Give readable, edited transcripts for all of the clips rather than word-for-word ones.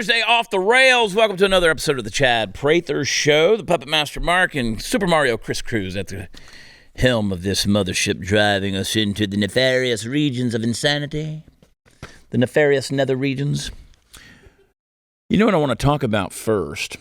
Thursday off the rails. Welcome to another episode of the Chad Prather Show. The Puppet Master Mark and Super Mario Chris Cruz at the helm of this mothership, driving us into the nefarious regions of insanity. The nefarious nether regions. You know what I want to talk about first?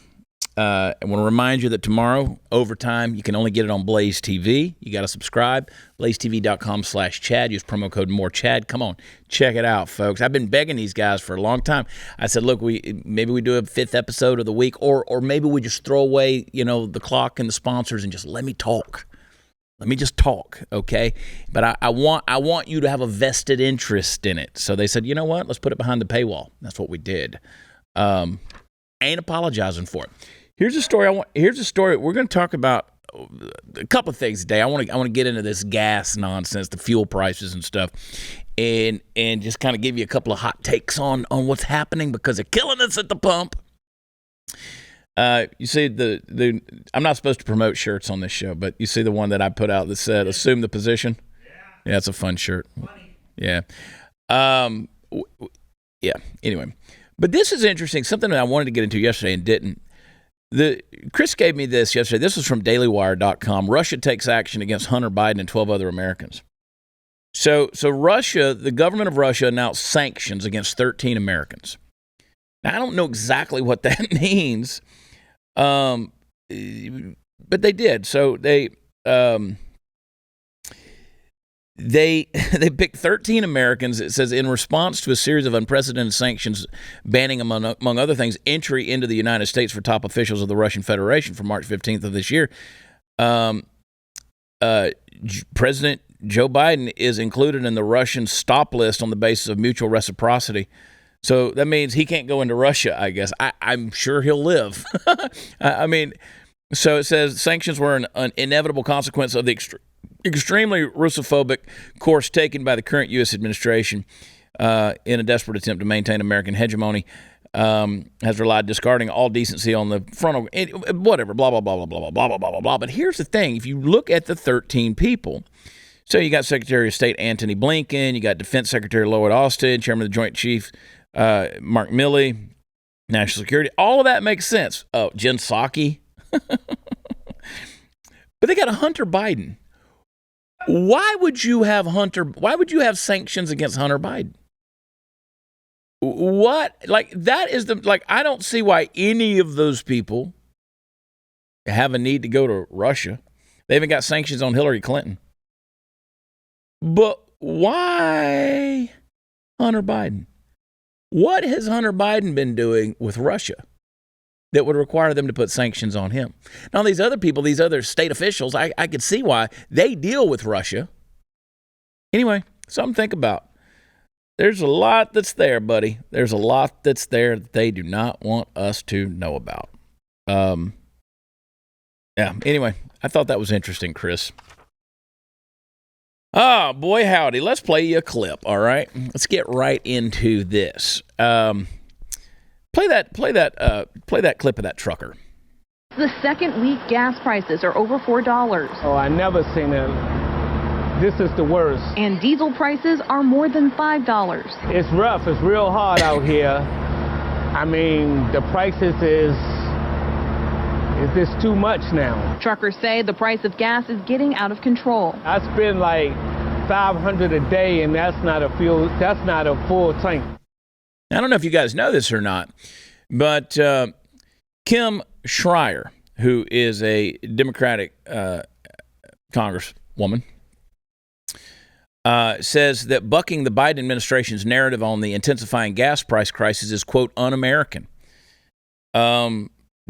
I want to remind you that tomorrow, overtime, you can only get it on Blaze TV. You got to subscribe. BlazeTV.com/Chad. Use promo code MORECHAD. Come on, check it out, folks. I've been begging these guys for a long time. I said, look, maybe we do a 5th episode of the week, or maybe we just throw away, the clock and the sponsors and just let me talk. Let me just talk, okay? But I want you to have a vested interest in it. So they said, you know what? Let's put it behind the paywall. That's what we did. Ain't apologizing for it. Here's a story. We're going to talk about a couple of things today. I want to get into this gas nonsense, the fuel prices and stuff, and just kind of give you a couple of hot takes on what's happening because they're killing us at the pump. You see the I'm not supposed to promote shirts on this show, but you see the one that I put out that said "Assume the position." Yeah, it's a fun shirt. Yeah, yeah. Anyway, but this is interesting. Something that I wanted to get into yesterday and didn't. Chris gave me this yesterday. This was from DailyWire.com. Russia takes action against Hunter Biden and 12 other Americans. So Russia, the government of Russia announced sanctions against 13 Americans. Now, I don't know exactly what that means, but they did. So they picked 13 Americans, it says, in response to a series of unprecedented sanctions banning, among other things, entry into the United States for top officials of the Russian Federation from March 15th of this year. President Joe Biden is included in the Russian stop list on the basis of mutual reciprocity. So that means he can't go into Russia, I guess. I'm sure he'll live. So it says sanctions were an inevitable consequence of the extremely Russophobic course taken by the current U.S. administration in a desperate attempt to maintain American hegemony, has relied discarding all decency on the front of whatever, blah, blah, blah, blah, blah, blah, blah, blah, blah, blah. But here's the thing. If you look at the 13 people, so you got Secretary of State Antony Blinken, you got Defense Secretary Lloyd Austin, Chairman of the Joint Chiefs Mark Milley, National Security, all of that makes sense. Oh, Jen Psaki. But they got a Hunter Biden. Why would you have sanctions against Hunter Biden? What? I don't see why any of those people have a need to go to Russia. They even got sanctions on Hillary Clinton. But why Hunter Biden? What has Hunter Biden been doing with Russia that would require them to put sanctions on him? Now, these other people, these other state officials, I could see why they deal with Russia. Anyway, something to think about. There's a lot that's there, buddy. There's a lot that's there that they do not want us to know about. Yeah, anyway, I thought that was interesting, Chris. Oh, boy, howdy. Let's play you a clip, all right? Let's get right into this. Play that clip of that trucker. The second week gas prices are over $4. Oh, I never seen it. This is the worst. And diesel prices are more than $5. It's rough. It's real hard out here. I mean, the prices is this too much now. Truckers say the price of gas is getting out of control. I spend like $500 a day, and that's not a full tank. I don't know if you guys know this or not, but Kim Schrier, who is a Democratic congresswoman, says that bucking the Biden administration's narrative on the intensifying gas price crisis is, quote, un-American.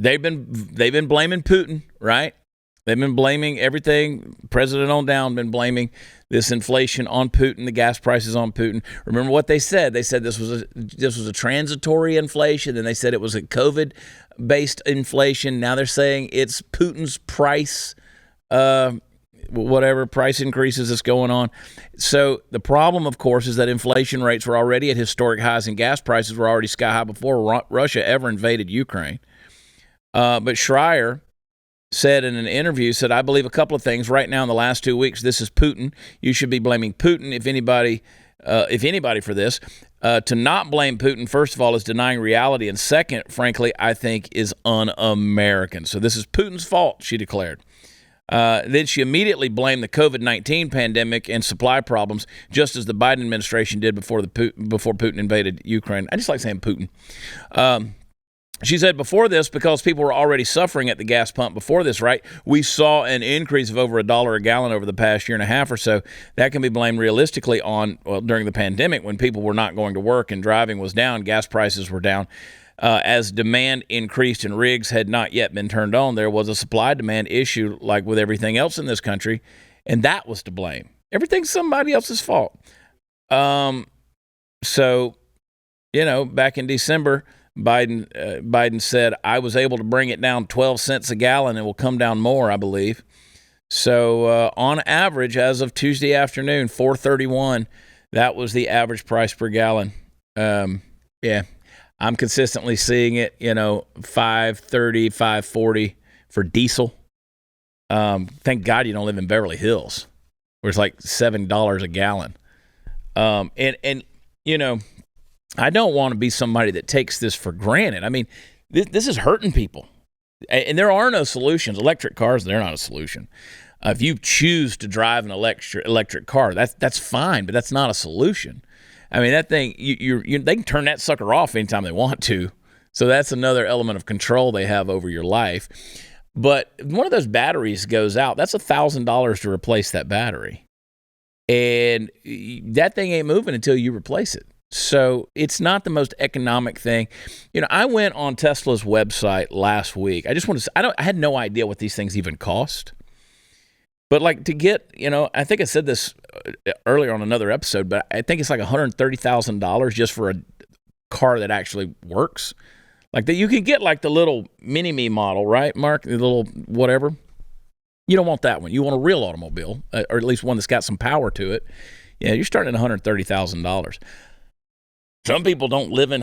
They've been blaming Putin, right? They've been blaming everything. President on down been blaming this inflation on Putin, the gas prices on Putin. Remember what they said? They said this was a transitory inflation. Then they said it was a COVID-based inflation. Now they're saying it's Putin's price, whatever price increases that's going on. So the problem, of course, is that inflation rates were already at historic highs and gas prices were already sky high before Russia ever invaded Ukraine. But Schrier said in an interview, I believe a couple of things. Right now in the last 2 weeks, this is Putin. You should be blaming Putin. If anybody if anybody, for this. To not blame Putin, first of all, is denying reality, and second, frankly, I think is un-American. So this is Putin's fault, she declared. Then she immediately blamed the COVID-19 pandemic and supply problems, just as the Biden administration did before Putin invaded Ukraine. I just like saying Putin. She said before this, because people were already suffering at the gas pump before this, right? We saw an increase of over $1 a gallon over the past year and a half or so. That can be blamed realistically on, well, during the pandemic when people were not going to work and driving was down, gas prices were down. As demand increased and rigs had not yet been turned on, there was a supply-demand issue like with everything else in this country, and that was to blame. Everything's somebody else's fault. So, back in December, Biden said, I was able to bring it down 12 cents a gallon. It will come down more, I believe. So on average, as of Tuesday afternoon, $4.31, that was the average price per gallon. Yeah, I'm consistently seeing it, $5.30, $5.40 for diesel. Thank God you don't live in Beverly Hills, where it's like $7 a gallon. I don't want to be somebody that takes this for granted. I mean, this is hurting people. And there are no solutions. Electric cars, they're not a solution. If you choose to drive an electric car, that's fine, but that's not a solution. I mean, that thing, they can turn that sucker off anytime they want to. So that's another element of control they have over your life. But one of those batteries goes out, that's $1,000 to replace that battery. And that thing ain't moving until you replace it. So it's not the most economic thing. I went on Tesla's website last week. I just want to say, I had no idea what these things even cost. But like to get, I think I said this earlier on another episode, but I think it's like $130,000 just for a car that actually works. Like that, you can get like the little mini-me model, right, Mark? The little whatever. You don't want that one. You want a real automobile, or at least one that's got some power to it. Yeah, you're starting at $130,000. A lot of people don't live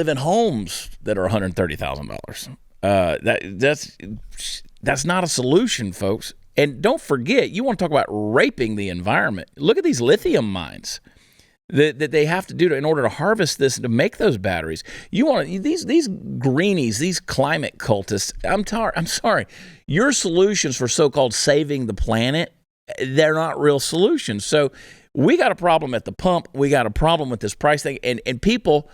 in homes that are $130,000. That's not a solution, folks. And don't forget, you want to talk about raping the environment. Look at these lithium mines that they have to do in order to harvest this to make those batteries. You want these greenies, these climate cultists. I'm sorry. Your solutions for so-called saving the planet, they're not real solutions. So we got a problem at the pump. We got a problem with this price thing. And people,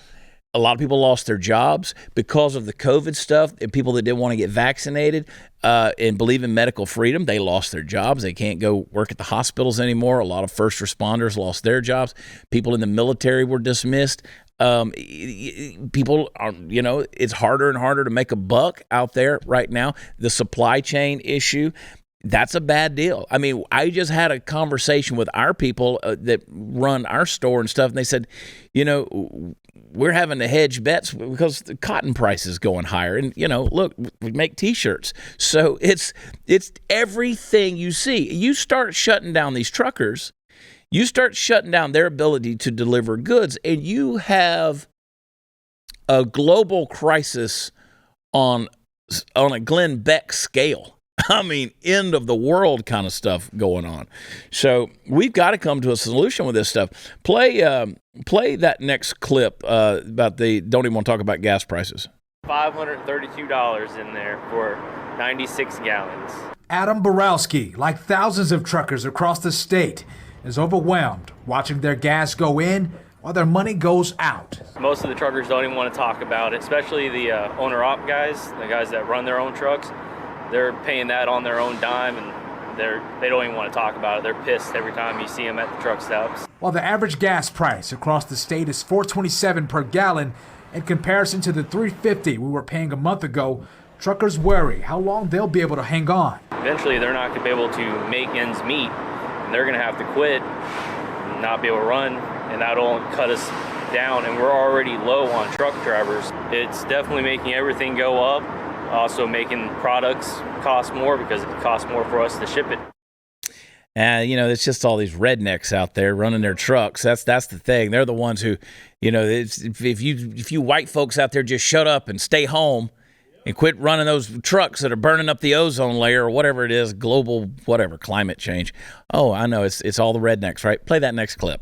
a lot of people lost their jobs because of the COVID stuff. And people that didn't want to get vaccinated and believe in medical freedom, they lost their jobs. They can't go work at the hospitals anymore. A lot of first responders lost their jobs. People in the military were dismissed. People are, it's harder and harder to make a buck out there right now. The supply chain issue, that's a bad deal. I mean, I just had a conversation with our people that run our store and stuff, and they said, we're having to hedge bets because the cotton price is going higher. And, look, we make T-shirts. So it's everything you see. You start shutting down these truckers, you start shutting down their ability to deliver goods, and you have a global crisis on a Glenn Beck scale. I mean, end of the world kind of stuff going on. So we've got to come to a solution with this stuff. Play that next clip about don't even want to talk about gas prices. $532 in there for 96 gallons. Adam Borowski, like thousands of truckers across the state, is overwhelmed watching their gas go in while their money goes out. Most of the truckers don't even want to talk about it, especially the owner-op guys, the guys that run their own trucks. They're paying that on their own dime, and they don't even want to talk about it. They're pissed every time you see them at the truck stops. While the average gas price across the state is $4.27 per gallon, in comparison to the $3.50 we were paying a month ago, truckers worry how long they'll be able to hang on. Eventually, they're not going to be able to make ends meet, and they're going to have to quit and not be able to run, and that'll cut us down, and we're already low on truck drivers. It's definitely making everything go up. Also making products cost more because it costs more for us to ship it. It's just all these rednecks out there running their trucks. That's the thing. They're the ones who, if you white folks out there just shut up and stay home and quit running those trucks that are burning up the ozone layer or whatever it is, global, whatever, climate change. Oh, I know. It's all the rednecks, right? Play that next clip.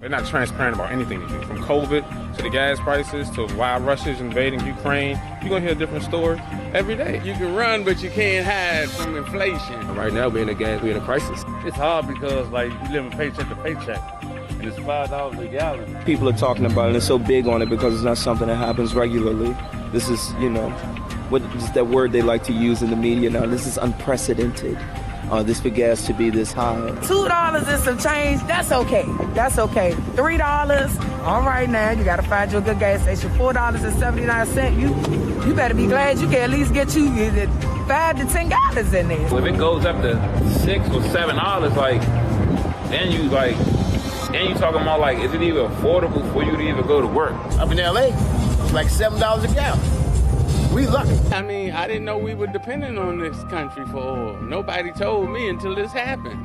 They're not transparent about anything they do. From COVID to the gas prices to why Russia's invading Ukraine. You're going to hear a different story every day. You can run, but you can't hide from inflation. Right now, we're in a crisis. It's hard because, like, you live in paycheck to paycheck, and it's $5 a gallon. People are talking about it, and they're so big on it because it's not something that happens regularly. This is, what is that word they like to use in the media now? This is unprecedented. This for gas to be this high. $2 and some change, that's okay. That's okay. $3, all right now, you gotta find you a good gas station. $4.79, you better be glad you can at least get you $5 to $10 in there. If it goes up to $6 or $7, then you talking about is it even affordable for you to even go to work? Up in LA, it's like $7 a gallon. We lucky. I mean, I didn't know we were dependent on this country for oil. Nobody told me until this happened.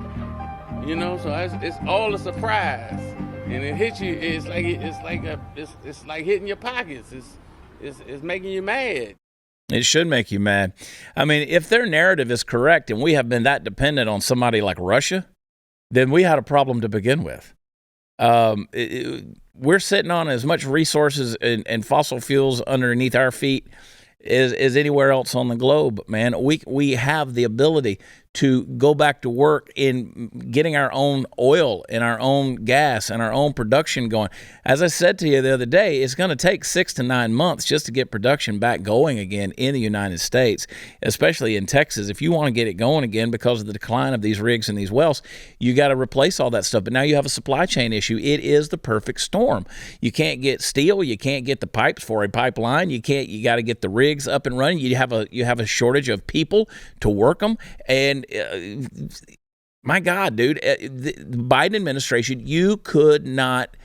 So it's all a surprise, and it hits you. It's like hitting your pockets. It's making you mad. It should make you mad. I mean, if their narrative is correct and we have been that dependent on somebody like Russia, then we had a problem to begin with. We're sitting on as much resources and fossil fuels underneath our feet as anywhere else on the globe, man. We have the ability to go back to work in getting our own oil and our own gas and our own production going. As I said to you the other day, it's going to take 6 to 9 months just to get production back going again in the United States, especially in Texas. If you want to get it going again because of the decline of these rigs and these wells, you got to replace all that stuff. But now you have a supply chain issue. It is the perfect storm. You can't get steel. You can't get the pipes for a pipeline. You got to get the rigs up and running. You have a shortage of people to work them. And my God, dude, the Biden administration, you could not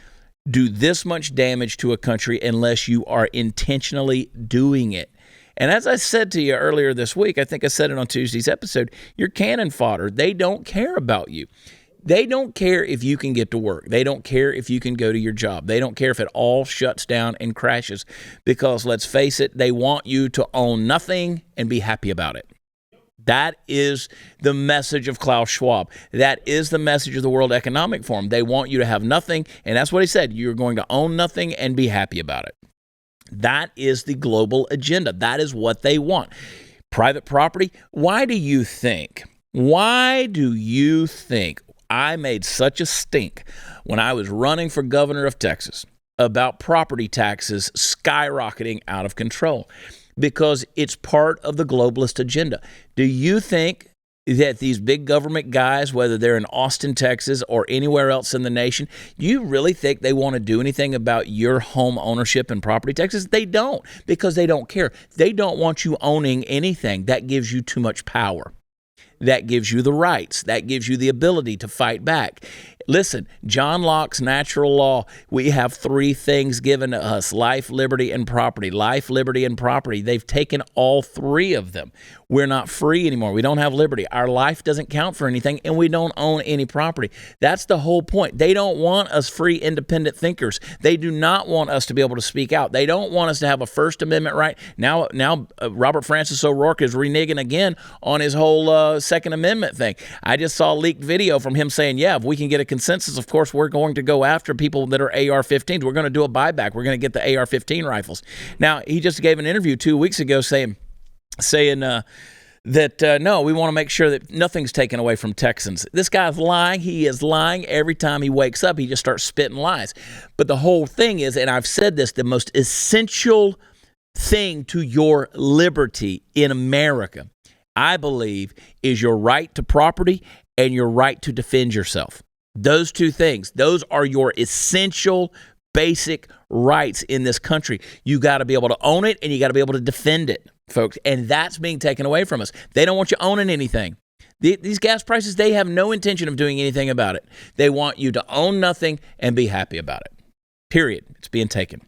do this much damage to a country unless you are intentionally doing it. And as I said to you earlier this week, I think I said it on Tuesday's episode, you're cannon fodder. They don't care about you. They don't care if you can get to work. They don't care if you can go to your job. They don't care if it all shuts down and crashes because, let's face it, they want you to own nothing and be happy about it. That is the message of Klaus Schwab. That is the message of the World Economic Forum. They want you to have nothing, and that's what he said. You're going to own nothing and be happy about it. That is the global agenda. That is what they want. Private property, why do you think I made such a stink when I was running for governor of Texas about property taxes skyrocketing out of control? Because it's part of the globalist agenda. Do you think that these big government guys, whether they're in Austin, Texas, or anywhere else in the nation, do you really think they want to do anything about your home ownership and property taxes? They don't, because they don't care. They don't want you owning anything. That gives you too much power. That gives you the rights. That gives you the ability to fight back. Listen, John Locke's natural law, we have 3 things given to us: life, liberty, and property. Life, liberty, and property. They've taken all 3 of them. We're not free anymore. We don't have liberty. Our life doesn't count for anything, and we don't own any property. That's the whole point. They don't want us free, independent thinkers. They do not want us to be able to speak out. They don't want us to have a First Amendment right. Now, Robert Francis O'Rourke is reneging again on his whole Second Amendment thing. I just saw a leaked video from him saying, yeah, if we can get a consensus, of course, we're going to go after people that are AR-15s. We're going to do a buyback. We're going to get the AR-15 rifles. Now, he just gave an interview 2 weeks ago saying that no, we want to make sure that nothing's taken away from Texans. This guy's lying. He is lying every time he wakes up. He just starts spitting lies. But the whole thing is, and I've said this, the most essential thing to your liberty in America, I believe, is your right to property and your right to defend yourself. Those 2 things, those are your essential basic rights in this country. You got to be able to own it and you got to be able to defend it, folks. And that's being taken away from us. They don't want you owning anything. These gas prices, they have no intention of doing anything about it. They want you to own nothing and be happy about it. Period. It's being taken.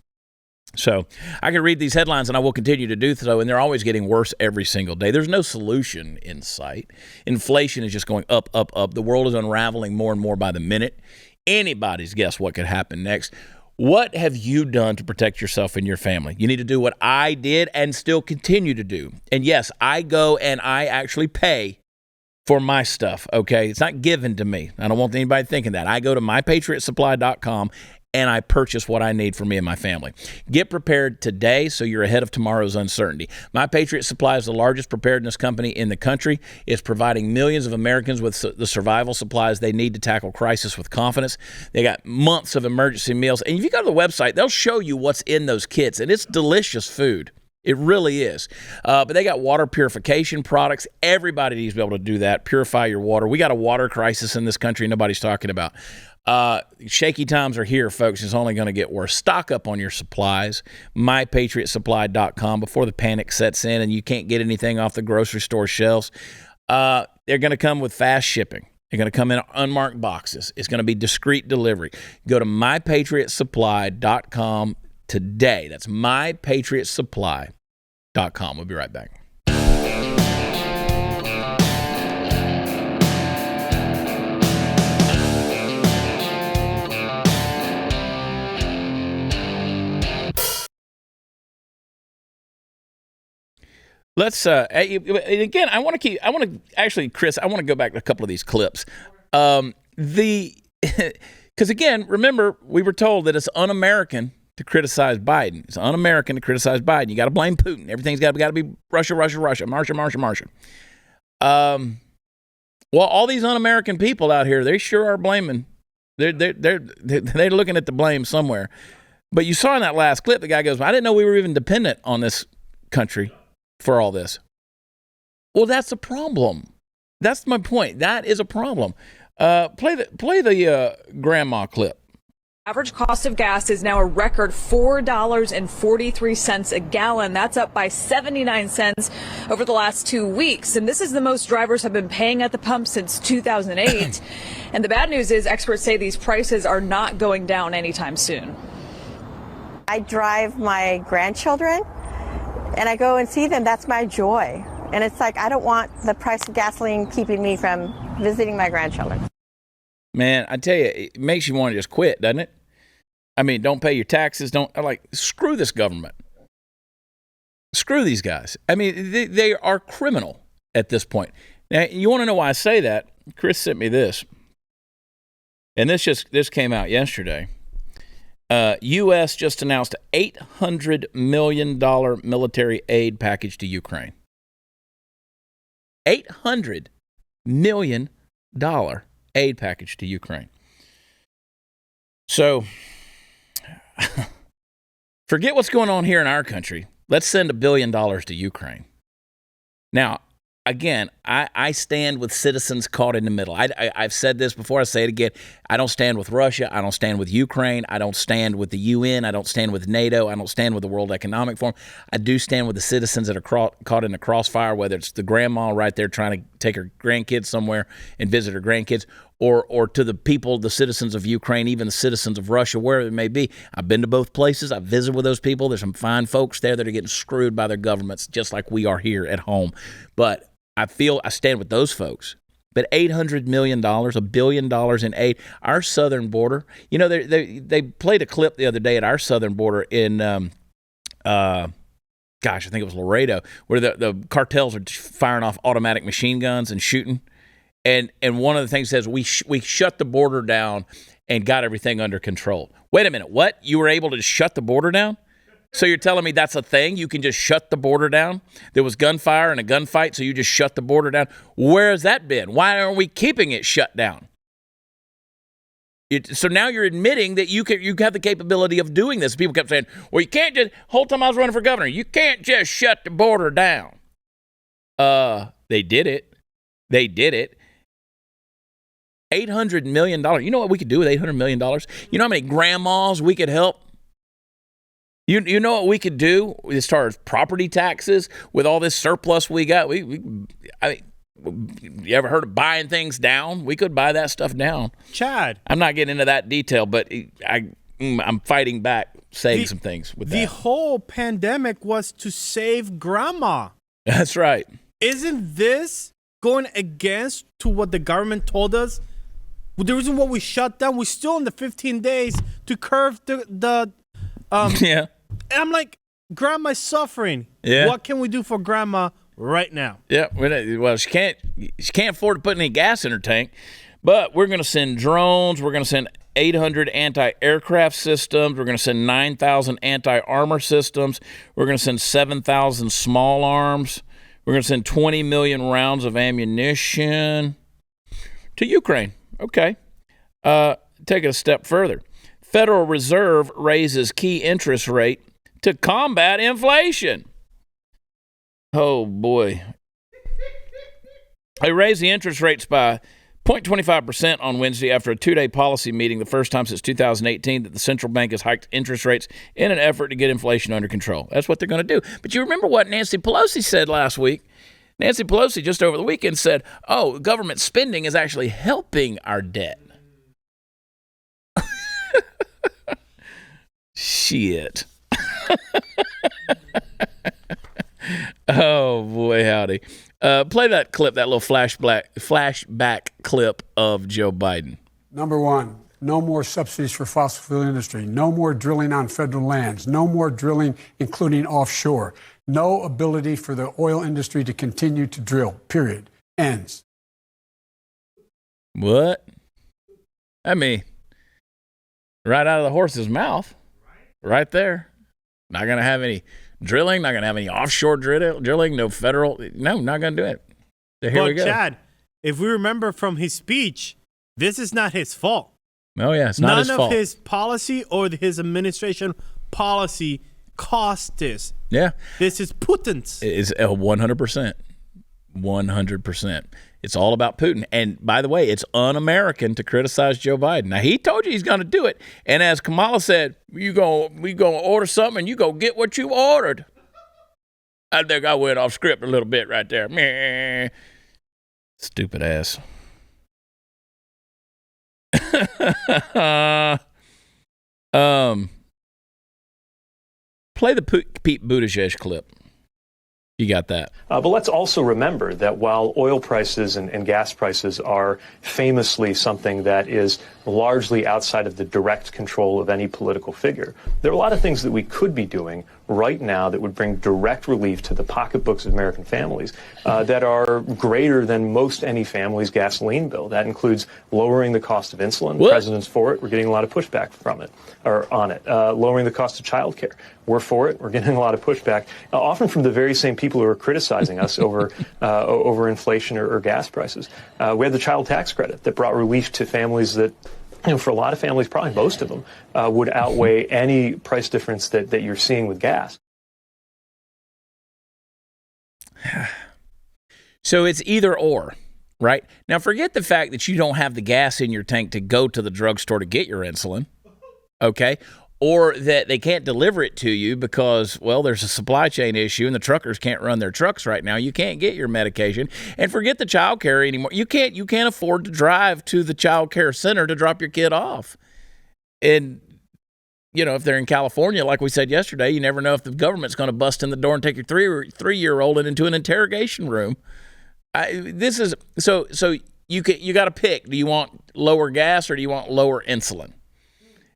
So I can read these headlines, and I will continue to do so, and they're always getting worse every single day. There's no solution in sight. Inflation is just going up, up, up. The world is unraveling more and more by the minute. Anybody's guess what could happen next. What have you done to protect yourself and your family? You need to do what I did and still continue to do. And yes, I go and I actually pay for my stuff, okay? It's not given to me. I don't want anybody thinking that. I go to mypatriotsupply.com and I purchase what I need for me and my family. Get prepared today so you're ahead of tomorrow's uncertainty. My Patriot Supply is the largest preparedness company in the country. It's providing millions of Americans with the survival supplies they need to tackle crisis with confidence. They got months of emergency meals. And if you go to the website, they'll show you what's in those kits. And it's delicious food. It really is. But they got water purification products. Everybody needs to be able to do that. Purify your water. We got a water crisis in this country nobody's talking about. Shaky times are here, folks. It's only going to get worse. Stock up on your supplies. MyPatriotSupply.com before the panic sets in and you can't get anything off the grocery store shelves. They're going to come with fast shipping. They're going to come in unmarked boxes. It's going to be discreet delivery. Go to MyPatriotSupply.com today. That's MyPatriotSupply.com. We'll be right back. Let's again. I want to Chris. I want to go back to a couple of these clips. Because again, remember we were told that it's un-American to criticize Biden. It's un-American to criticize Biden. You got to blame Putin. Everything's got to be Russia, Marcia. Well, all these un-American people out here, they sure are blaming. They're looking at the blame somewhere. But you saw in that last clip, the guy goes, "I didn't know we were even dependent on this country for all this." Well, that's a problem. That's my point. That is a problem. Play the grandma clip. Average cost of gas is now a record $4.43 a gallon. That's up by 79 cents over the last 2 weeks. And this is the most drivers have been paying at the pump since 2008. And the bad news is experts say these prices are not going down anytime soon. I drive my grandchildren and I go and see them. That's my joy. And it's like, I don't want the price of gasoline keeping me from visiting my grandchildren. Man, I tell you, it makes you want to just quit, doesn't it? I mean, don't pay your taxes. Screw this government. Screw these guys. I mean, they are criminal at this point. Now, you want to know why I say that? Chris sent me this. And this came out yesterday. U.S. just announced an $800 million military aid package to Ukraine. $800 million aid package to Ukraine. So, forget what's going on here in our country. Let's send $1 billion to Ukraine. Now, again, I stand with citizens caught in the middle. I've said this before. I say it again. I don't stand with Russia. I don't stand with Ukraine. I don't stand with the UN. I don't stand with NATO. I don't stand with the World Economic Forum. I do stand with the citizens that are caught in the crossfire, whether it's the grandma right there trying to take her grandkids somewhere and visit her grandkids, or to the people, the citizens of Ukraine, even the citizens of Russia, wherever it may be. I've been to both places. I've visited with those people. There's some fine folks there that are getting screwed by their governments, just like we are here at home. But I feel I stand with those folks. But $800 million, $1 billion in aid, our southern border. You know, they played a clip the other day at our southern border in, I think it was Laredo, where the cartels are firing off automatic machine guns and shooting. And one of the things says we shut the border down and got everything under control. Wait a minute, what? You were able to shut the border down? So you're telling me that's a thing? You can just shut the border down? There was gunfire and a gunfight, so you just shut the border down? Where has that been? Why aren't we keeping it shut down? So now you're admitting that you have the capability of doing this. People kept saying, well, you can't just, whole time I was running for governor, you can't just shut the border down. They did it. They did it. $800 million. You know what we could do with $800 million? You know how many grandmas we could help? You know what we could do as far as property taxes with all this surplus we got? You ever heard of buying things down? We could buy that stuff down. Chad. I'm not getting into that detail, but I'm fighting back, saying some things with that. The whole pandemic was to save grandma. That's right. Isn't this going against to what the government told us? The reason why we shut down, we're still in the 15 days to curb the yeah. And I'm like, grandma's suffering. Yeah. What can we do for grandma right now. Yeah, well, she can't afford to put any gas in her tank, but we're going to send drones. We're going to send 800 anti-aircraft systems. We're going to send 9,000 anti-armor systems. We're going to send 7,000 small arms. We're going to send 20 million rounds of ammunition to Ukraine. Okay. Take it a step further. Federal Reserve raises key interest rate to combat inflation. Oh, boy. They raised the interest rates by 0.25% on Wednesday after a two-day policy meeting, the first time since 2018 that the central bank has hiked interest rates in an effort to get inflation under control. That's what they're going to do. But you remember what Nancy Pelosi said last week? Nancy Pelosi just over the weekend said, oh, government spending is actually helping our debt. Shit. Oh, boy, howdy. Play that clip, that little flashback clip of Joe Biden. Number one, no more subsidies for fossil fuel industry. No more drilling on federal lands. No more drilling, including offshore. No ability for the oil industry to continue to drill, period. Ends. What? I mean, right out of the horse's mouth. Right there. Not going to have any drilling, not going to have any offshore drilling, no federal. No, not going to do it. So here we go. Chad, if we remember from his speech, this is not his fault. Oh, yeah, it's not his fault. None of his policy or his administration policy caused this. Yeah. This is Putin's. It's 100%. 100%. It's all about Putin. And by the way, it's un-American to criticize Joe Biden. Now, he told you he's going to do it. And as Kamala said, we going to order something and you go get what you ordered. I think I went off script a little bit right there. Meh. Stupid ass. Play the Pete Buttigieg clip. You got that. But let's also remember that while oil prices and gas prices are famously something that is largely outside of the direct control of any political figure, there are a lot of things that we could be doing right now that would bring direct relief to the pocketbooks of American families that are greater than most any family's gasoline bill. That includes lowering the cost of insulin. The president's for it. We're getting a lot of pushback from it or on it. Lowering the cost of child care. We're for it. We're getting a lot of pushback, often from the very same people who are criticizing us over inflation or gas prices. We had the child tax credit that brought relief to families that, for a lot of families, probably most of them, would outweigh any price difference that you're seeing with gas. So it's either or, right? Now, forget the fact that you don't have the gas in your tank to go to the drugstore to get your insulin, okay? Or that they can't deliver it to you because, well, there's a supply chain issue and the truckers can't run their trucks right now. You can't get your medication. And forget the child care anymore. You can't afford to drive to the child care center to drop your kid off. And, you know, if they're in California, like we said yesterday, you never know if the government's going to bust in the door and take your three-year-old into an interrogation room. So you got to pick. Do you want lower gas or do you want lower insulin?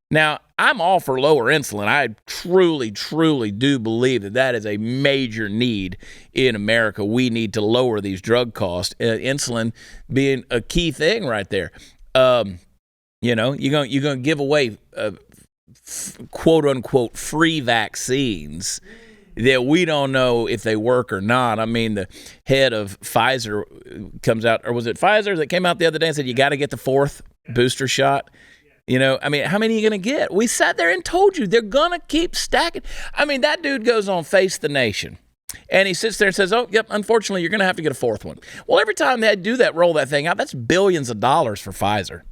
Now, I'm all for lower insulin. I truly, truly do believe that is a major need in America. We need to lower these drug costs, insulin being a key thing right there. You know, you're going to give away quote unquote free vaccines that we don't know if they work or not. I mean, the head of Pfizer comes out, or was it Pfizer that came out the other day and said you got to get the fourth booster shot? You know, I mean, how many are you going to get? We sat there and told you they're going to keep stacking. I mean, that dude goes on Face the Nation, and he sits there and says, oh, yep, unfortunately, you're going to have to get a fourth one. Well, every time they do that, roll that thing out, that's billions of dollars for Pfizer.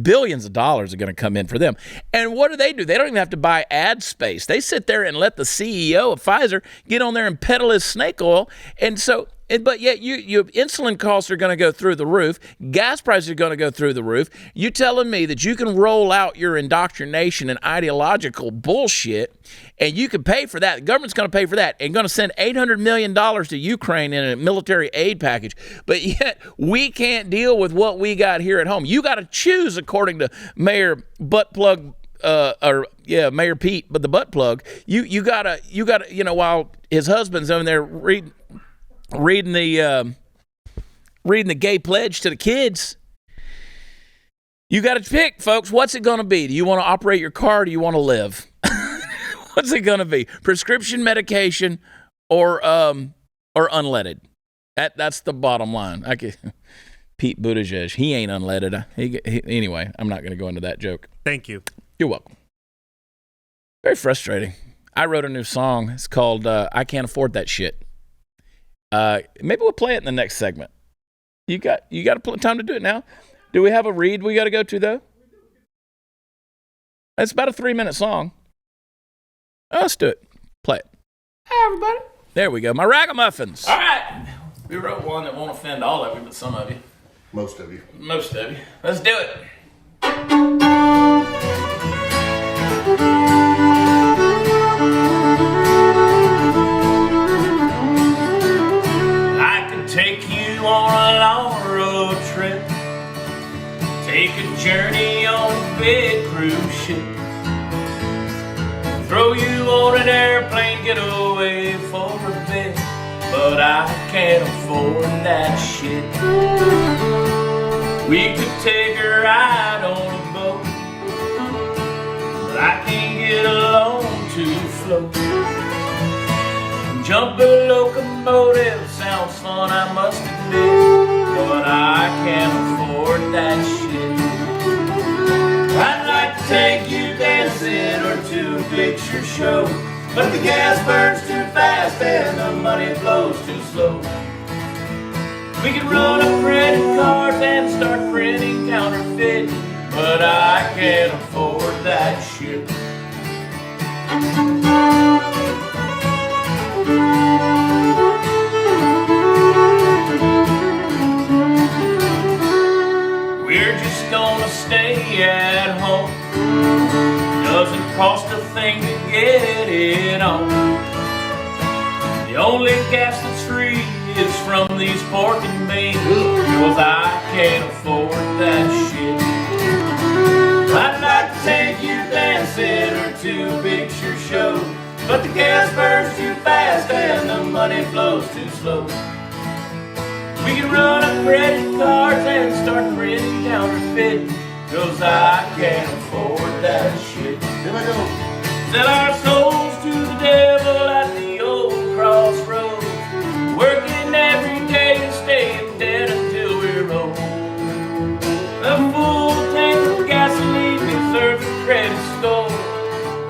Billions of dollars are going to come in for them. And what do? They don't even have to buy ad space. They sit there and let the CEO of Pfizer get on there and peddle his snake oil. And so, but yet you insulin costs are going to go through the roof. Gas prices are going to go through the roof. You telling me that you can roll out your indoctrination and ideological bullshit and you can pay for that. The government's going to pay for that and going to send $800 million to Ukraine in a military aid package. But yet we can't deal with what we got here at home. You got to choose, according to Mayor Buttplug, Mayor Pete, but the butt plug. You gotta, while his husband's over there reading the gay pledge to the kids. You got to pick, folks. What's it going to be? Do you want to operate your car or do you want to live? What's it going to be? Prescription medication or unleaded? That's the bottom line. Pete Buttigieg, he ain't unleaded. Anyway, I'm not going to go into that joke. Thank you. You're welcome. Very frustrating. I wrote a new song. It's called I Can't Afford That Shit. Maybe we'll play it in the next segment. You got time to do it now? Do we have a read we got to go to, though? It's about a 3-minute song. Oh, let's do it. Play it. Hi, everybody. There we go. My ragamuffins. All right. We wrote one that won't offend all of you, but some of you. Most of you. Most of you. Let's do it. I could take you on a long road trip, take a journey on a big cruise ship, throw you on an airplane, get away for a bit, but I can't afford that shit. We could take a ride on a boat, but I can't get along to float. Jump a locomotive sounds fun, I must admit, but I can't afford that shit. I'd like to take you dancing or to a picture show, but the gas burns too fast and the money flows too slow. We could run up credit cards and start printing counterfeit, but I can't afford that shit. We're just gonna stay at home. Doesn't cost a thing to get it on. The only gas that's free is from these pork and beans, 'cause I can't afford that shit. I'd like to take you dancing or to a picture show, but the gas burns too fast and the money flows too slow. We can run up credit cards and start printing counterfeit, 'cause I can't afford that shit. Here we go. Sell our souls to the devil at the old crossroads, working every day and staying dead until we're old. A full tank of gasoline deserves a credit score.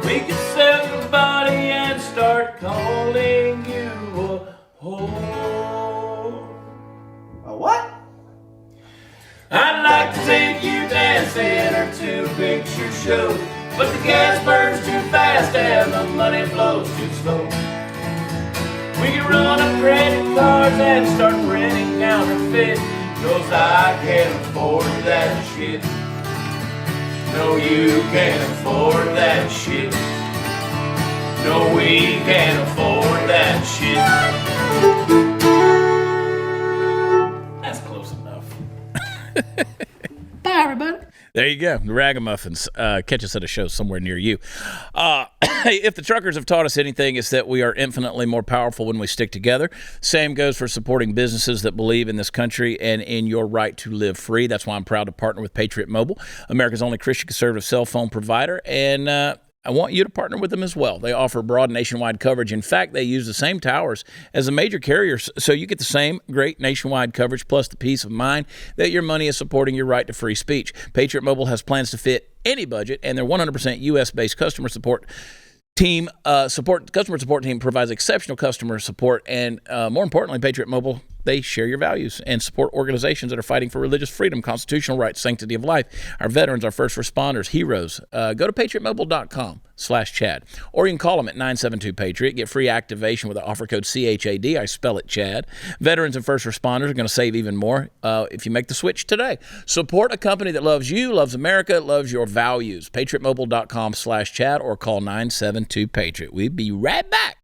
We could sell your body and start calling you a whore. A what? I'd like to take you dancing or to a picture show, but the gas burns too fast and the money flows too slow. We can run up credit cards and start printing counterfeit, 'cause I can't afford that shit. No, you can't afford that shit. No, we can't afford that shit. That's close enough. Bye, everybody. There you go. The Ragamuffins. Catch us at a show somewhere near you. If the truckers have taught us anything, it's that we are infinitely more powerful when we stick together. Same goes for supporting businesses that believe in this country and in your right to live free. That's why I'm proud to partner with Patriot Mobile, America's only Christian conservative cell phone provider. And I want you to partner with them as well. They offer broad nationwide coverage. In fact, they use the same towers as the major carriers, so you get the same great nationwide coverage plus the peace of mind that your money is supporting your right to free speech. Patriot Mobile has plans to fit any budget, and their 100% U.S.-based customer support team provides exceptional customer support. And more importantly, Patriot Mobile, they share your values and support organizations that are fighting for religious freedom, constitutional rights, sanctity of life, our veterans, our first responders, heroes. Go to patriotmobile.com/Chad, or you can call them at 972-PATRIOT. Get free activation with the offer code CHAD. I spell it Chad. Veterans and first responders are going to save even more if you make the switch today. Support a company that loves you, loves America, loves your values. patriotmobile.com/Chad, or call 972-PATRIOT. We'll be right back.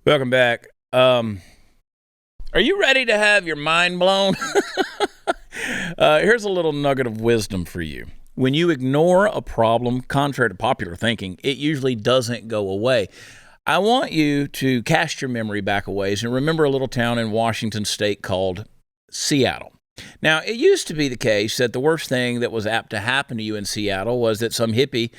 Welcome back. Are you ready to have your mind blown? Here's a little nugget of wisdom for you. When you ignore a problem, contrary to popular thinking, it usually doesn't go away. I want you to cast your memory back a ways and remember a little town in Washington state called Seattle. Now, it used to be the case that the worst thing that was apt to happen to you in Seattle was that some hippie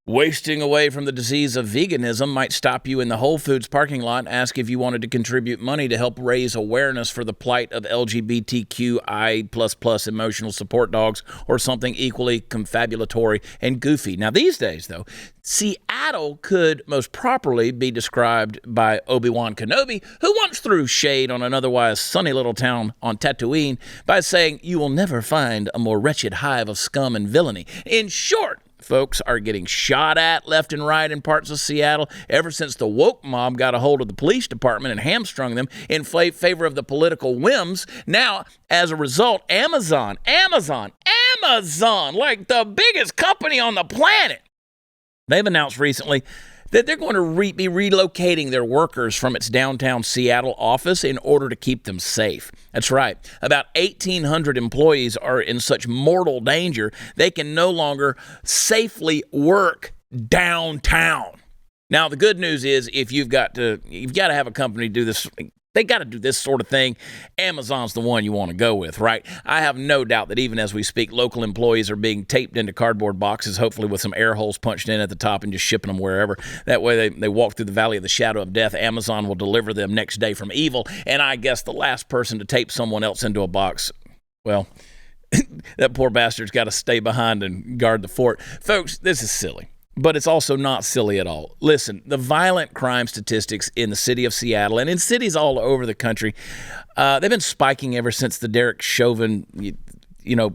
wasting away from the disease of veganism might stop you in the Whole Foods parking lot and ask if you wanted to contribute money to help raise awareness for the plight of LGBTQI++ emotional support dogs or something equally confabulatory and goofy. Now, these days, though, Seattle could most properly be described by Obi-Wan Kenobi, who once threw shade on an otherwise sunny little town on Tatooine by saying, "You will never find a more wretched hive of scum and villainy." In short, folks are getting shot at left and right in parts of Seattle ever since the woke mob got a hold of the police department and hamstrung them in favor of the political whims. Now, as a result, Amazon, like the biggest company on the planet, they've announced recently that they're going to be relocating their workers from its downtown Seattle office in order to keep them safe. That's right. About 1,800 employees are in such mortal danger they can no longer safely work downtown. Now, the good news is if you've got to have a company do this. They got to do this sort of thing. Amazon's the one you want to go with, right? I have no doubt that even as we speak, local employees are being taped into cardboard boxes, hopefully with some air holes punched in at the top and just shipping them wherever. That way they walk through the valley of the shadow of death. Amazon will deliver them next day from evil. And I guess the last person to tape someone else into a box, well, that poor bastard's got to stay behind and guard the fort. Folks, this is silly. But it's also not silly at all. Listen, the violent crime statistics in the city of Seattle and in cities all over the country, they've been spiking ever since the Derek Chauvin,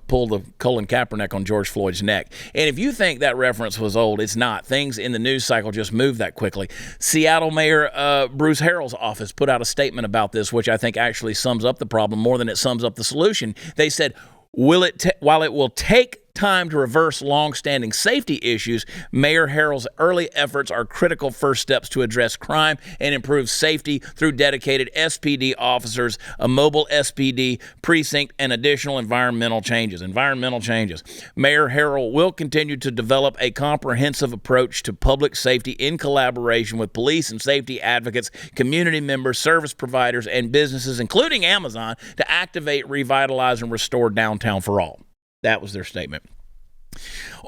pulled the Colin Kaepernick on George Floyd's neck. And if you think that reference was old, it's not. Things in the news cycle just move that quickly. Seattle Mayor Bruce Harrell's office put out a statement about this, which I think actually sums up the problem more than it sums up the solution. They said, while it will take time to reverse long-standing safety issues, Mayor Harrell's early efforts are critical first steps to address crime and improve safety through dedicated SPD officers, a mobile SPD precinct, and additional environmental changes. Mayor Harrell will continue to develop a comprehensive approach to public safety in collaboration with police and safety advocates, community members, service providers, and businesses, including Amazon, to activate, revitalize, and restore downtown for all. That was their statement.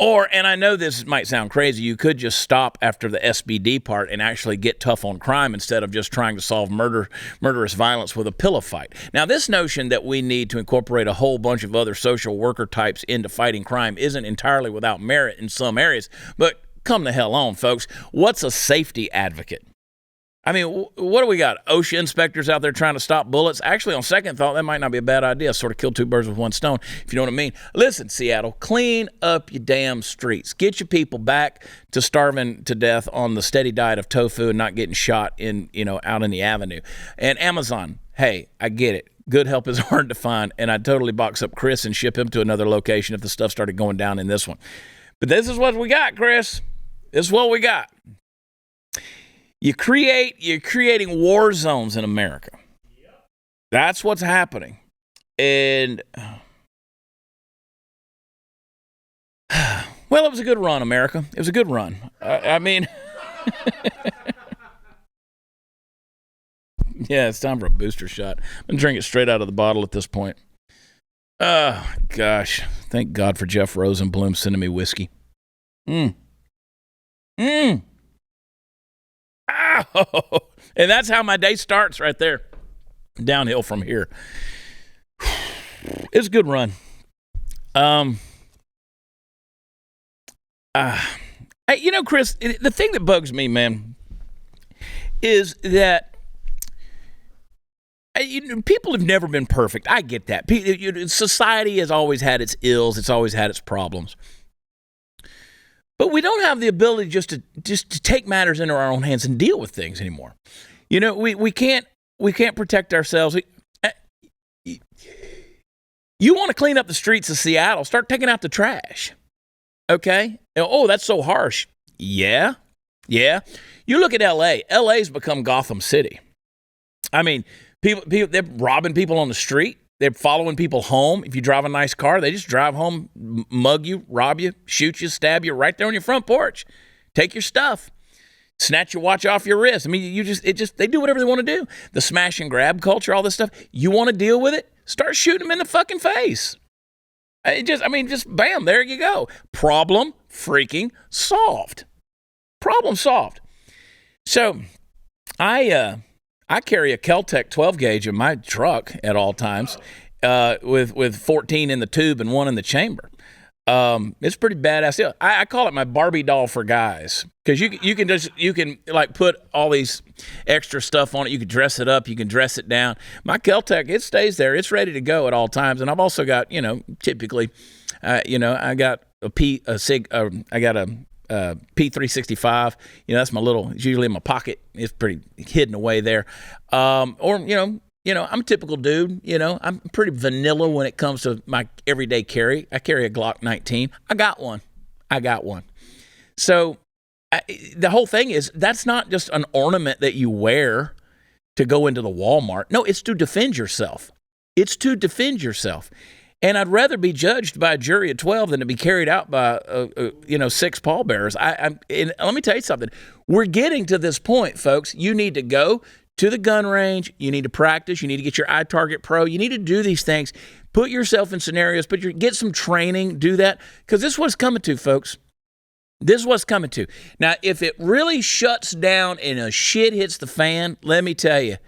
And I know this might sound crazy, you could just stop after the SBD part and actually get tough on crime instead of just trying to solve murderous violence with a pillow fight. Now, this notion that we need to incorporate a whole bunch of other social worker types into fighting crime isn't entirely without merit in some areas, but come the hell on, folks. What's a safety advocate? I mean, what do we got? OSHA inspectors out there trying to stop bullets? Actually, on second thought, that might not be a bad idea. Sort of kill two birds with one stone, if you know what I mean. Listen, Seattle, clean up your damn streets. Get your people back to starving to death on the steady diet of tofu and not getting shot out in the avenue. And Amazon, hey, I get it. Good help is hard to find, and I'd totally box up Chris and ship him to another location if the stuff started going down in this one. But this is what we got, Chris. This is what we got. You're creating war zones in America. That's what's happening. And, well, it was a good run, America. It was a good run. I mean, yeah, it's time for a booster shot. I'm going to drink it straight out of the bottle at this point. Oh, gosh. Thank God for Jeff Rosenblum sending me whiskey. Oh, and that's how my day starts right there. Downhill from here. It's a good run. Chris, the thing that bugs me, man, is that people have never been perfect. I get that. Society has always had its ills. It's always had its problems. But we don't have the ability just to take matters into our own hands and deal with things anymore. We can't protect ourselves. You want to clean up the streets of Seattle, start taking out the trash. Okay? Oh, that's so harsh. Yeah. You look at LA. LA's become Gotham City. I mean, people, they're robbing people on the street. They're following people home. If you drive a nice car, they just drive home, mug you, rob you, shoot you, stab you right there on your front porch. Take your stuff. Snatch your watch off your wrist. I mean, they do whatever they want to do. The smash and grab culture, all this stuff. You want to deal with it? Start shooting them in the fucking face. Just bam, there you go. Problem freaking solved. Problem solved. So, I carry a Kel-Tec 12 gauge in my truck at all times, with 14 in the tube and 1 in the chamber. It's pretty badass. I call it my Barbie doll for guys, because you can like put all these extra stuff on it. You can dress it up, you can dress it down. My Kel-Tec, it stays there. It's ready to go at all times. And I've also got, typically, I got a P365. That's my little. It's usually in my pocket. It's pretty hidden away there. I'm a typical dude. I'm pretty vanilla when it comes to my everyday carry. I carry a Glock 19. I got one. So the whole thing is, that's not just an ornament that you wear to go into the Walmart. No, it's to defend yourself. And I'd rather be judged by a jury of 12 than to be carried out by 6 pallbearers. And let me tell you something. We're getting to this point, folks. You need to go to the gun range. You need to practice. You need to get your iTarget Pro. You need to do these things. Put yourself in scenarios. Get some training. Do that, because this is what's coming to, folks. This is what's coming to. Now, if it really shuts down and a shit hits the fan, let me tell you,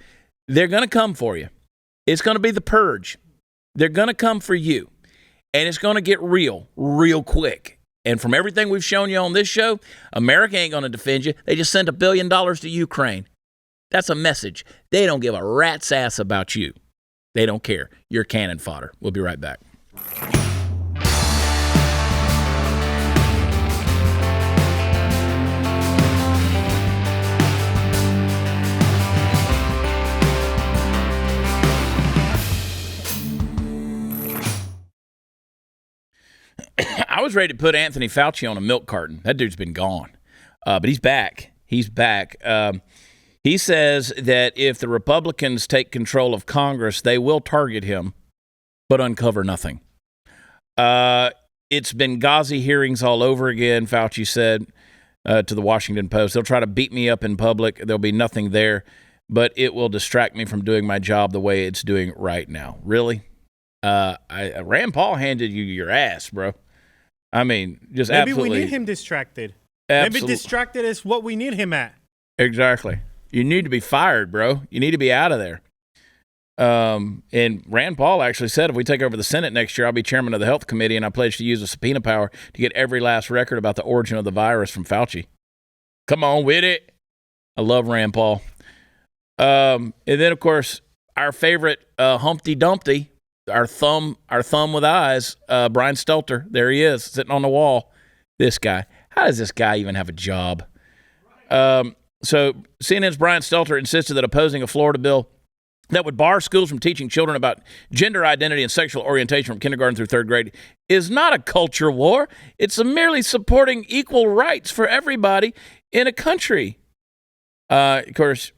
they're going to come for you. It's going to be the purge. They're going to come for you, and it's going to get real quick. And from everything we've shown you on this show, America ain't going to defend you. They just sent $1 billion to Ukraine. That's a message. They don't give a rat's ass about you. They don't care. You're cannon fodder. We'll be right back. I was ready to put Anthony Fauci on a milk carton. That dude's been gone. But he's back. He says that if the Republicans take control of Congress, they will target him, but uncover nothing. It's Benghazi hearings all over again, Fauci said to the Washington Post. They'll try to beat me up in public. There'll be nothing there, but it will distract me from doing my job the way it's doing right now. Really? Rand Paul handed you your ass, bro. I mean, just maybe absolutely. We need him distracted. Absolutely. Maybe distracted is what we need him at. Exactly. You need to be fired, bro. You need to be out of there. And Rand Paul actually said, if we take over the Senate next year, I'll be chairman of the Health Committee, and I pledge to use the subpoena power to get every last record about the origin of the virus from Fauci. Come on with it. I love Rand Paul. And then, of course, our favorite Humpty Dumpty, our thumb with eyes, Brian Stelter. There he is, sitting on the wall. This guy. How does this guy even have a job? So CNN's Brian Stelter insisted that opposing a Florida bill that would bar schools from teaching children about gender identity and sexual orientation from kindergarten through 3rd grade is not a culture war. It's merely supporting equal rights for everybody in a country. Of course,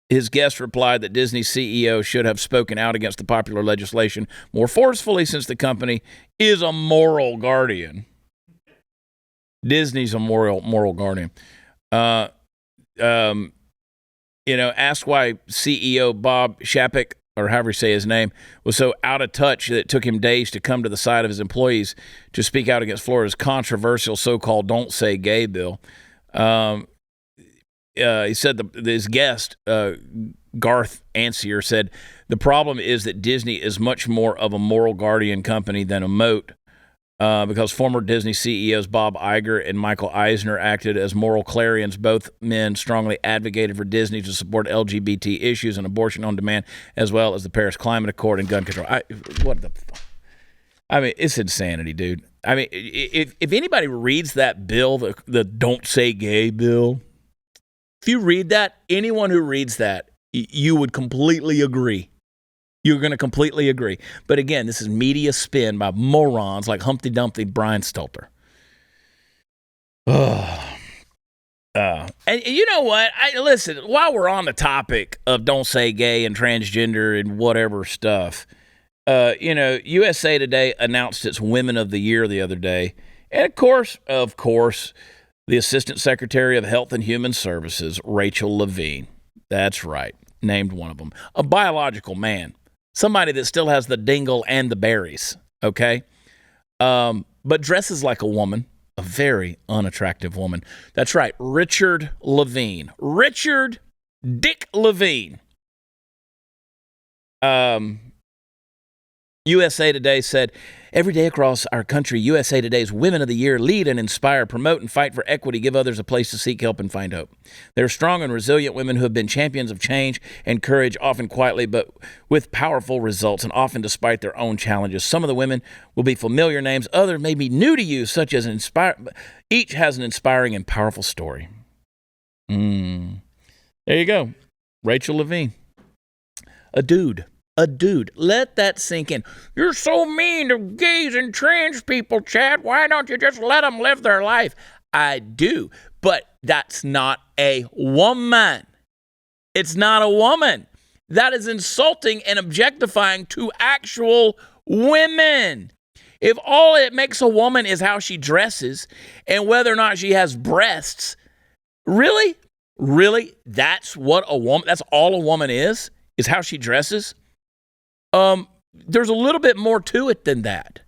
his guest replied that Disney's CEO should have spoken out against the popular legislation more forcefully, since the company is a moral guardian. Disney's a moral guardian. Asked why CEO Bob Chapek, or however you say his name, was so out of touch that it took him days to come to the side of his employees to speak out against Florida's controversial so-called Don't Say Gay bill. He said his guest, Garth Ansier, said, the problem is that Disney is much more of a moral guardian company than a moat, because former Disney CEOs Bob Iger and Michael Eisner acted as moral clarions. Both men strongly advocated for Disney to support LGBT issues and abortion on demand, as well as the Paris Climate Accord and gun control. It's insanity, dude. I mean, if anybody reads that bill, the Don't Say Gay bill, if you read that, anyone who reads that, you would completely agree. You're going to completely agree. But again, this is media spin by morons like Humpty Dumpty Brian Stelter. And you know what? Listen, while we're on the topic of don't say gay and transgender and whatever stuff, USA Today announced its Women of the Year the other day. And of course, the Assistant Secretary of Health and Human Services, Rachel Levine. That's right. Named one of them. A biological man. Somebody that still has the dingle and the berries. Okay? But dresses like a woman. A very unattractive woman. That's right. Richard Levine. Richard Dick Levine. USA Today said, every day across our country, USA Today's Women of the Year lead and inspire, promote, and fight for equity, give others a place to seek help and find hope. They're strong and resilient women who have been champions of change and courage, often quietly, but with powerful results, and often despite their own challenges. Some of the women will be familiar names, others may be new to you, such as each has an inspiring and powerful story. There you go. Rachel Levine. A dude. Let that sink in. You're so mean to gays and trans people, Chad. Why don't you just let them live their life? I do, but that's not a woman. It's not a woman. That is insulting and objectifying to actual women. If all it makes a woman is how she dresses and whether or not she has breasts, really? That's what a woman, that's all a woman is how she dresses? There's a little bit more to it than that.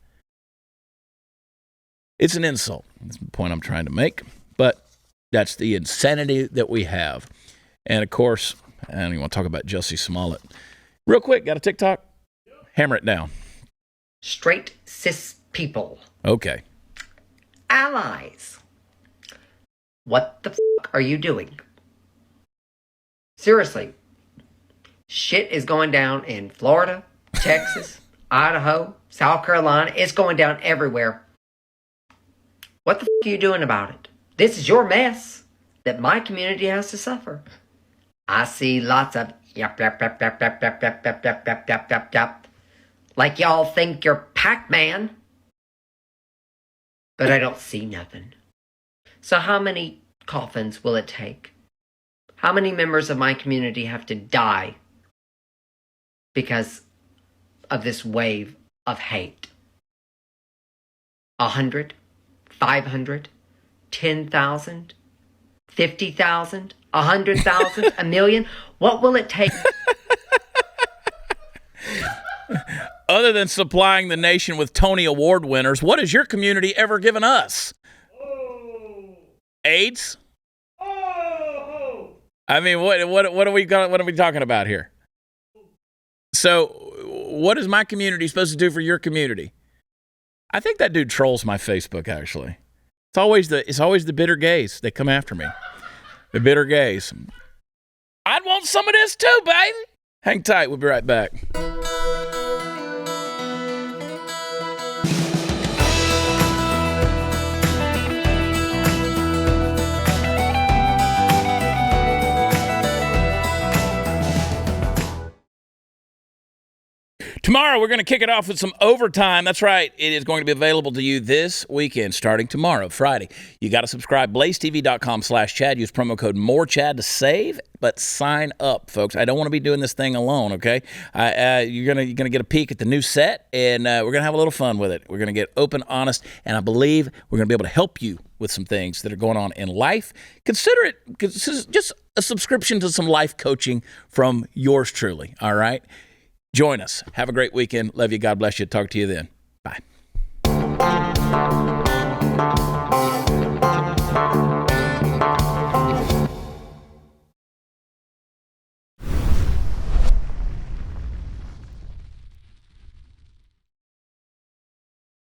It's an insult. That's the point I'm trying to make. But that's the insanity that we have. And, of course, I don't even want to talk about Jussie Smollett. Real quick, got a TikTok? Hammer it down. Straight cis people. Okay. Allies. What the fuck are you doing? Seriously. Shit is going down in Florida, Texas, Idaho, South Carolina. It's going down everywhere. What the f*** are you doing about it? This is your mess that my community has to suffer. I see lots of yep. Like y'all think you're Pac-Man. But I don't see nothing. So how many coffins will it take? How many members of my community have to die because of this wave of hate? 100? 500? 10,000? 50,000? 100,000? A million? What will it take? Other than supplying the nation with Tony Award winners, what has your community ever given us? AIDS? I mean, what are we talking about here? So, what is my community supposed to do for your community? I think that dude trolls my Facebook. Actually, it's always the bitter gays that come after me. The bitter gays. I'd want some of this too, baby. Hang tight. We'll be right back. Tomorrow, we're going to kick it off with some overtime. That's right. It is going to be available to you this weekend, starting tomorrow, Friday. You got to subscribe, blazetv.com/Chad. Use promo code MORECHAD to save, but sign up, folks. I don't want to be doing this thing alone, okay? You're gonna get a peek at the new set, and we're going to have a little fun with it. We're going to get open, honest, and I believe we're going to be able to help you with some things that are going on in life. Consider it just a subscription to some life coaching from yours truly, all right? Join us. Have a great weekend. Love you. God bless you. Talk to you then. Bye.